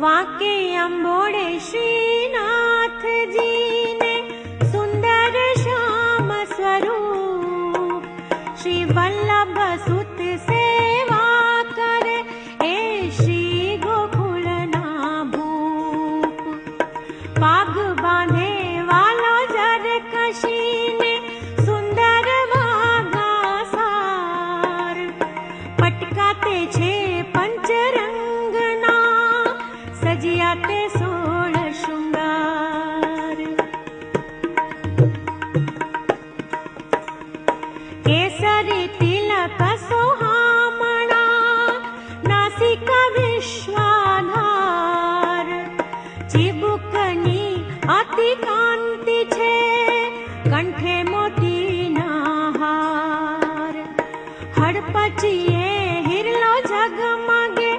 वाके अंबोड़े श्रीनाथ जी ने सुंदर श्याम स्वरूप, श्री वल्लभ सुत सेवा करे ए श्री गोकुल ना भूप। पाग बांधे वालो जर कशी ने सुंदर वागा सार, पटकाते छे पंचरंग ना सजियाते 16 श्रृंगार। केसरी तिलक सोहामणा नासिका विश्वाधार, चिबुकनी अति कांति छे कंठे मोती ना हार। हड़पचिए हिरलो जगमगे